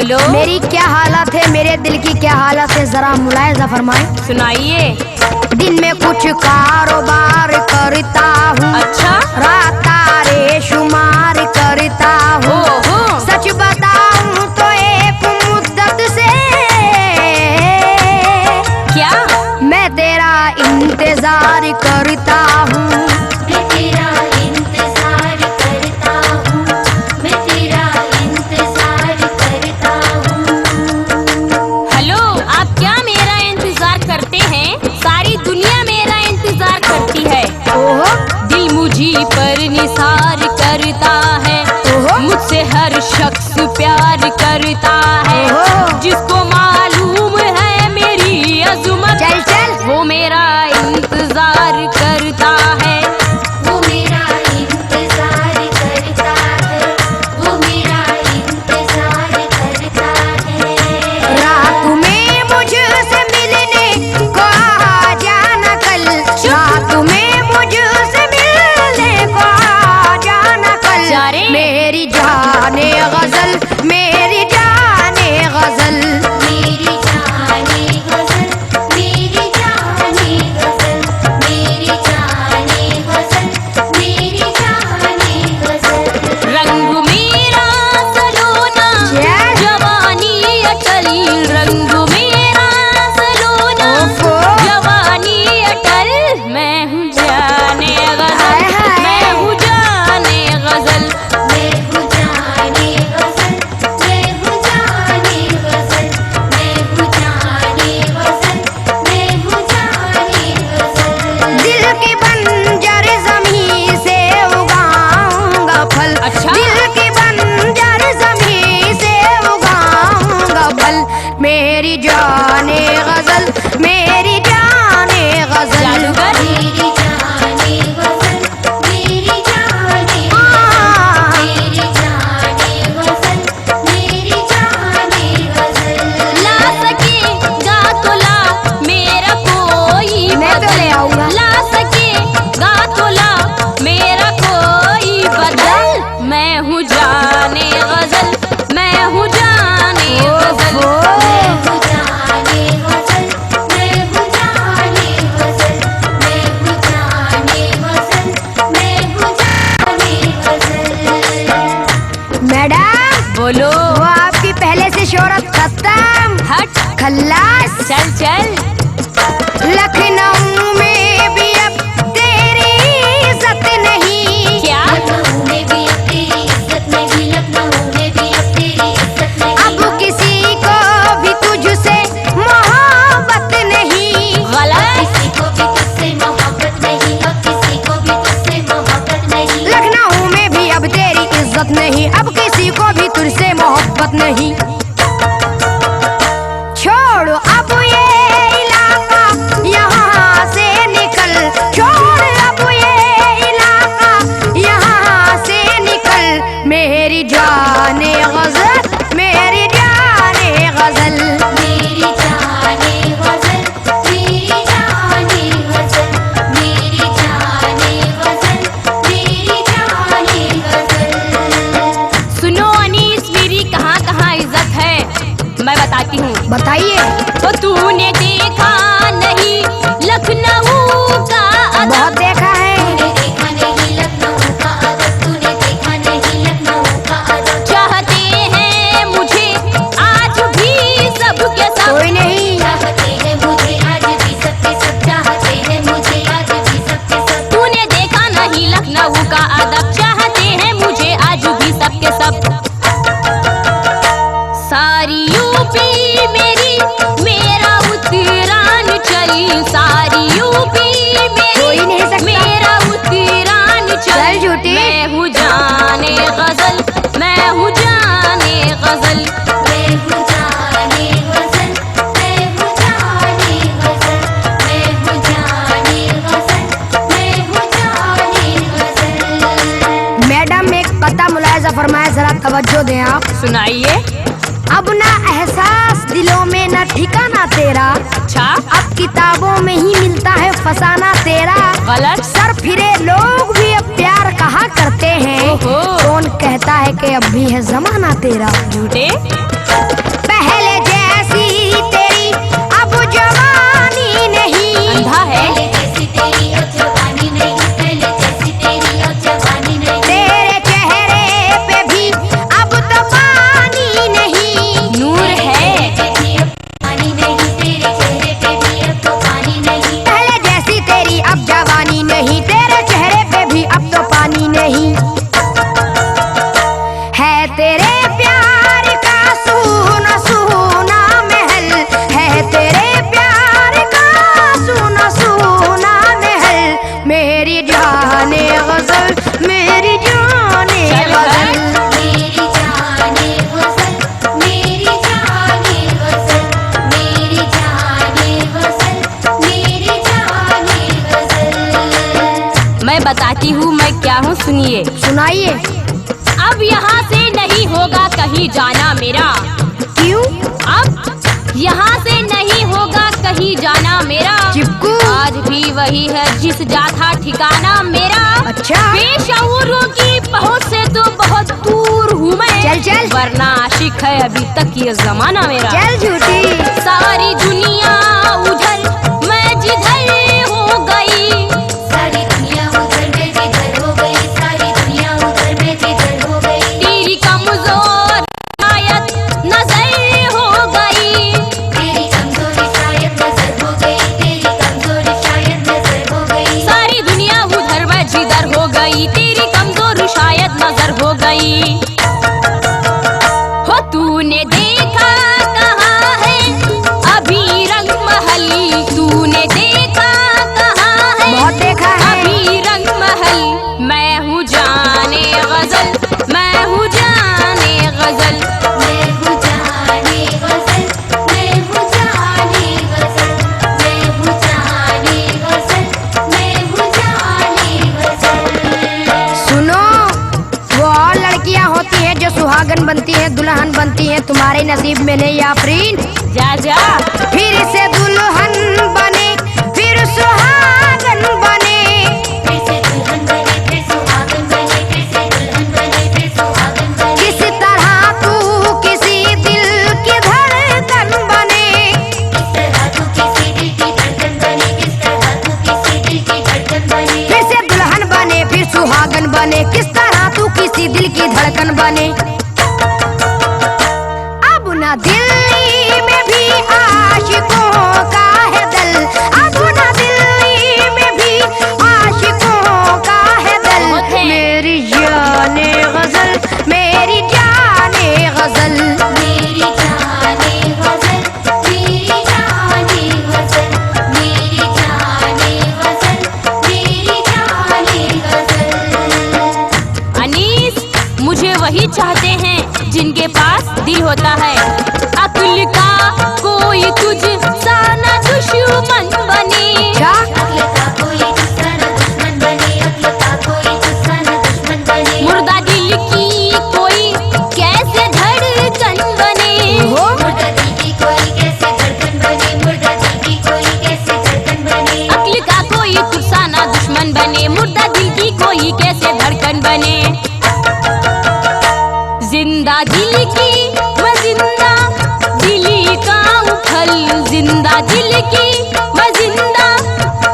बोलो। मेरी क्या हालत है, मेरे दिल की क्या हालत है, जरा मुलायजा फरमाए। सुनाइए। दिन में कुछ कारोबार करता हूँ, अच्छा। रात तारे शुमार करता हूँ। ओहो। सच बताऊँ तो एक मुद्दत से क्या? मैं तेरा इंतजार करता हूँ। हेलो, आप क्या मेरा इंतजार करते हैं? सारी दुनिया मेरा इंतजार करती है। ओहो। दिल मुझी पर निसार करता है, ओहो। मुझसे हर शख्स प्यार करता है। ओहो। जिसको मालूम है मेरी अज़मत, चल चल। वो मेरा इंतजार करता है। वो मेरा इंतजार करता है, वो मेरा इंतजार करता है। रात में मुझसे मिलने को आ जाना कल, रात में मुझसे मिलने को आ जाना कल। जा रे। मेरी जाने गजल, मेरी जाने गजल। मेरी जाने गजल, मेरी जाने गजल, मेरी जाने गजल, मेरी जाने गजल। रंग मेरा सलोना, चल। जवानी अटल। रंग मेरा सलोना, ओफो। जवानी अटल। मैं हूँ जाने गजल, हाय हाय। मैं हूँ जाने गजल। मैं हूँ जाने गजल, मैं हूँ जाने गजल, मैं हूँ जाने गजल, मैं हूँ जाने गजल। दिल की बंजर ज़मीं से उगाऊंगा फल। अच्छा। दिल की बंजर ज़मीं से उगाऊंगा फल। मेरी जाने गजल, मेरी जाने गजल। जादूगर। मेरी जाने गजल, मेरी जाने हाँ। मेरी जाने गजल, मेरी जाने गजल। ला सकेगा तो ला मेरा कोई मैं तो ले आऊंगा। ला सकेगा तो ला मेरा कोई बदल। मैं हूँ जाने गजल, मैं हूँ जाने गजल। मैं हूँ जाने गजल, मैं हूँ जाने गजल, मैं हूँ जाने गजल, मैं हूँ जाने गजल। मैडम, बोलो। वो आपकी पहले से शोहरत खत्म, हट। खल्लास। चल चल। लखनऊ में भी अब तेरी इज्जत नहीं। क्या? लखनऊ में भी अब तेरी इज्जत नहीं, लखनऊ में भी अब तेरी इज्जत नहीं। अब किसी को भी तुझसे मोहब्बत नहीं। गलत। किसी को भी तुझसे मोहब्बत नहीं, अब किसी को भी तुझसे मोहब्बत नहीं। लखनऊ में भी अब तेरी इज्जत नहीं, अब किसी को भी तुझसे मोहब्बत नहीं। छोड़ अब ये इलाका, यहाँ से निकल। छोड़ अब ये इलाका, यहाँ से निकल। मेरी जाने गजल, मेरी जाने गजल। मेरी जाने गजल, मेरी जाने गजल, मेरी जाने गजल, मेरी जाने गजल। सुनो अनीस, मेरी कहाँ कहाँ इज्जत है मैं बताती हूँ। बताइए। तो तूने देखा नहीं लखनऊ का अदब। बहुत देखा है। तूने देखा नहीं लखनऊ का अदब, तूने देखा नहीं लखनऊ का अदब। चाहते हैं मुझे आज भी सबके सब। कोई नहीं। चाहते हैं मुझे आज भी सबके सब, चाहते हैं मुझे आज भी सबके सब। तूने देखा नहीं लखनऊ का अदब, चाहते हैं मुझे आज भी सबके सब। सारी यूपी मेरी, मेरा उत्तरांचल। सारी यूपी कोई नहीं मेरी, सकता। मेरा उत्तरांचल। चल झूठी। मैं हूँ जाने गजल, मैं हूँ जाने गजल। मैं हूँ जाने गजल, मैं हूँ जाने गजल, मैं हूँ जाने गजल, मैं हूँ जाने गजल। मैडम, एक पता मुलायजा फरमाए, जरा तवज्जो दें आप। सुनाइए। अब ना एहसास दिलों में न ठिकाना तेरा। अच्छा। अब किताबों में ही मिलता है फसाना तेरा। गलत। सर फिरे लोग भी अब प्यार कहा करते हैं। ओहो। कौन कहता है कि अब भी है जमाना तेरा। झूठे। पहले जैसी तेरी अब जवानी नहीं। अंधा है। पहले जैसी तेरी अब जवानी नहीं, पहले जैसी तेरी अब जवानी नहीं। तेरे चेहरे पे भी अब तो पानी नहीं। नूर है। तेरी अब पानी नहीं, तेरे चेहरे पे भी अब तो पानी नहीं। पहले जैसी तेरी अब जवानी नहीं, तेरे चेहरे पे भी अब तो पानी नहीं। है तेरे प्यार का सूना सूना महल, है तेरे प्यार का सूना सूना महल। मेरी जाने गजल, मेरी जाने चल गजल। मेरी जाने गजल, मेरी जाने गजल, मेरी जाने गजल, मेरी जाने गजल। मैं बताती हूँ मैं क्या हूँ, सुनिए। सुनाइए। अब यहाँ से नहीं होगा कहीं जाना मेरा। क्यों? अब यहाँ से नहीं होगा कहीं जाना मेरा। चिपकू। आज भी वही है जिस जाता ठिकाना मेरा। अच्छा। बेशऊरों की पहुँच से तो बहुत दूर हूँ मैं। चल चल। वरना आशिक है अभी तक ये जमाना मेरा। चल झूठी। सारी दुनिया उधर मैं जिधर हो गई। सारी दुनिया उधर में जिधर हो गई, सारी दुनिया उधर में जिधर हो गई। तेरी कमजोर शायद नजर हो गई। तेरी कमजोरी शायद नजर हो गई, तेरी कमजोरी शायद नजर हो गई। सारी दुनिया उधर मैं जिधर हो गई। तेरी कमजोर शायद नजर हो गई। हो तूने देखा कहाँ है अभी रंग महल। तूने देखा कहाँ है बहुत देखा है। अभी रंग महल। मैं हूँ जाने गजल, मैं हूँ जाने गजल। मैं हूँ जाने गजल, मैं हूँ जाने गजल, मैं हूँ जाने गजल, मैं हूँ जाने गजल। सुनो, वो और लड़कियां होती हैं जो सुहागन बनती हैं, दुल्हन बनती हैं, तुम्हारे नसीब में नहीं आफरीन। जा जा। फिर से दुल्हन बने, फिर सुहागन बने। फिर से दुल्हन बने, फिर सुहागन बने, फिर से दुल्हन बने, फिर सुहागन बने। किस तरह तू किसी दिल की धड़कन बने। किस तरह तू किसी दिल की धड़कन बने, किस तरह तू किसी दिल की धड़कन बने। फिर से दुल्हन बने, फिर सुहागन बने। किस तरह तू किसी दिल की धड़कन बने। अब न दिल्ली में भी आशिकों का है दल। अब न दिल्ली में भी आशिकों का है दल। बहुत है। मेरी जाने गजल, मेरी जाने गजल। मेरी जाने गजल, मेरी जाने गजल, मेरी जाने गजल, मेरी जाने गजल। अनीस, मुझे वही चाहते हैं जिनके पास दिल होता है। अक्ल का कोई तुझ सा न दुश्मन बने। क्या? अक्ल का कोई दूसरा न दुश्मन बने, अक्ल का कोई दूसरा न दुश्मन बने। मुर्दा दिल की कोई कैसे धड़कन बने। हो? मुर्दा दिल की कोई कैसे धड़कन बने, मुर्दा दिल की कोई कैसे धड़कन बने। अक्ल का कोई तुझ सा न दुश्मन बने। मुर्दा दिल की कोई कैसे धड़कन बने। जिंदा दिल की मैं जिंदा दिली का हूँ फल। जिंदा दिल की मैं जिंदा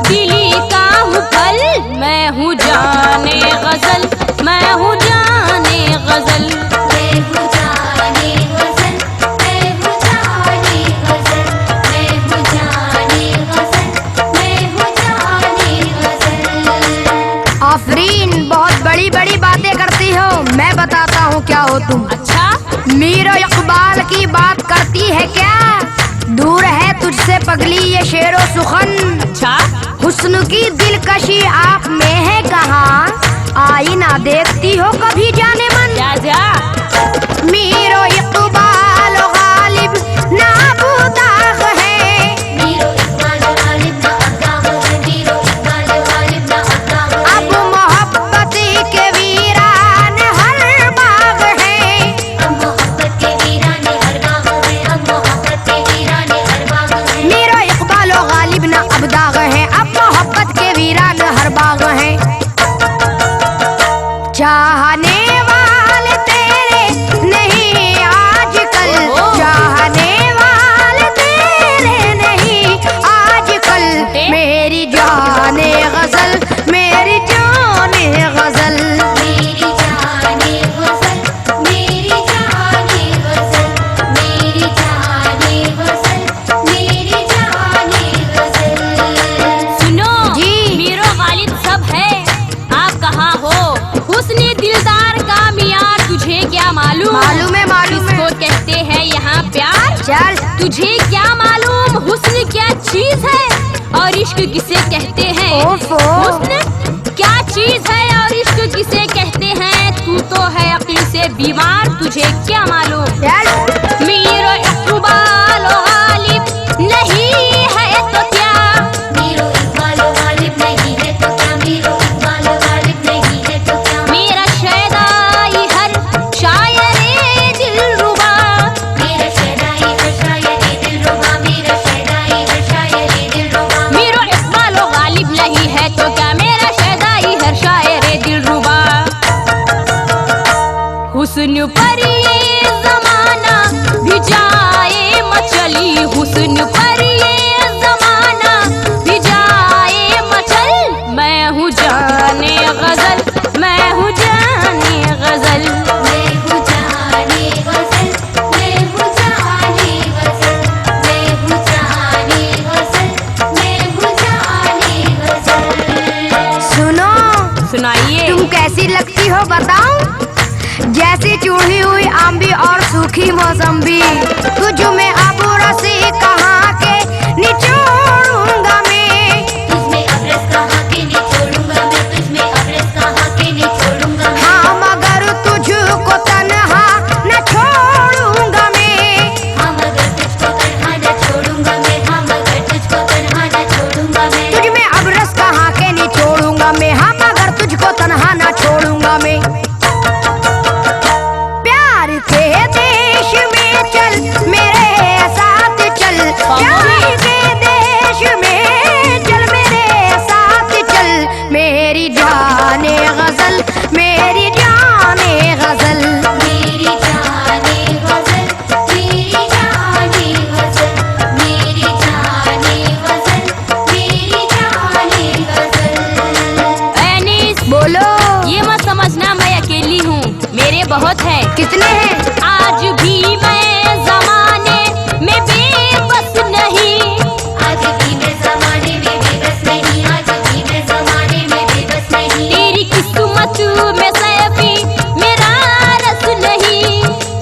दिली का हूँ फल। मैं हूँ जाने गजल, मैं हूँ जाने गजल। मैं हूँ जाने गजल, मैं हूँ जाने गजल, मैं हूँ जाने गजल, मैं हूँ जाने गजल। आफरीन, बहुत बड़ी बड़ी बातें करती हो। मैं बताता हूँ क्या हो तुम। अच्छा। मीर इकबाल की बात करती है क्या? दूर है तुझसे पगली ये शेरो सुखन। अच्छा। हुस्न की दिलकशी आप में है कहाँ? आईना देखती हो कभी जाने मन। जा जा। मीर इकबाल गालिब ना अबू दाग है। मीरो इकबाल गालिब ना अब्दाग है, मीरो इकबाल गालिब ना अब्दाग है। अब मोहब्बत के वीरान हर बाग है। अब मोहब्बत के वीराने हर बाग है, अब मोहब्बत के वीराने हर बाग है। मीर इकबाल गालिब ना अब दाग है। अब मोहब्बत के वीरान हर बाग है। चाहने वाले तेरे गजल। मेरी जाने गजल, मेरी जाने गजल, मेरी जाने गजल, मेरी जाने गजल। सुनो जी। मीरो गालिब सब है, आप कहाँ हो? हुस्न दिलदार का मियार तुझे क्या मालूम? मालूम है, मालूम है। किसको कहते हैं यहाँ प्यार? चल तुझे क्या मालूम हुस्न क्या चीज है और इश्क किसे कहते हैं? ओफो। हुस्न क्या चीज है और इश्क किसे कहते हैं? तू तो है अक्ल से बीमार, तुझे क्या मालूम? चल। मीरो इकबाल गालिब नहीं है तो क्या? मीरो इकबाल गालिब नहीं है तो क्या, मीरो इकबाल गालिब नहीं है तो क्या। मेरा शैदाई हर शायरे दिलरुबा, मेरा शहनाई है शायरी दिलरुबा, मेरा शहनाई है शायरी दिलरुबा। मीरो इकबाल गालिब नहीं है तो क्या, मेरा शैदाई हर शायरे दिलरुबा। हुस्न पर ये जमाना भी जाए मचली, हुस्न पर ये जमाना भी जाए मचल। मैं हूँ जाने गजल, मैं हूँ जाने गजल। मैं हूँ जाने गजल, मैं हूँ जाने गजल, मैं हूँ जाने गजल, मैं हूँ जाने गजल। सुनो, सुनाइए। तुम कैसी लगती हो बताऊं? जैसी चूड़ी हुई आंबी और सूखी मौसम्बी। तुझ में अब रसी कहाँ के निचोड़ूंगा मैं। तुझमें अब रस कहाँ के निचोड़ूंगा मैं, तुझमें अब रस कहाँ के निचोड़ूंगा मैं। हाँ मगर तुझको तन्हा न छोड़ूंगा मैं। हाँ मगर तुझको तन्हा न छोड़ूंगा मैं, हाँ मगर तुझको तन्हा न छोड़ूंगा मैं। तुझ में अब रस कहाँ के निचोड़ूंगा मैं, हाँ मगर तुझको तन्हा न छोड़ूंगा मैं। प्यार के देश में चल मेरे साथ चल, प्यार के देश में चल मेरे साथ चल। मेरी जाने गजल, मेरी जाने गजल। मेरी जाने गजल, मेरी जाने गजल, मेरी जाने गजल, मेरी जाने गजल। एनिस, बोलो। ये मत समझना मैं अकेली हूँ, मेरे बहुत है। कितने हैं? आज भी मैं जमाने में बेबस नहीं, आज भी मैं ज़माने में बेबस नहीं, आज भी मैं ज़माने में बेबस नहीं। तेरी किस्मत में सैफी मेरा रस नहीं।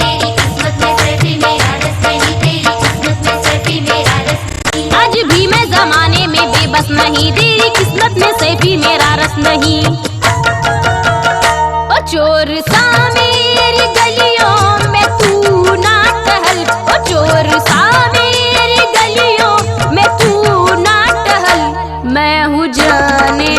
तेरी किस्मत में सैफी मेरा रस नहीं, तेरी किस्मत में सैफी मेरा रस नहीं। आज भी मैं जमाने में बेबस नहीं, तेरी किस्मत में सैफी मेरा रस नहीं। ओ चोर सा मेरी गलियों में तू ना टहल, ओ चोर सा मेरी गलियों में तू ना टहल। मैं हूँ जाने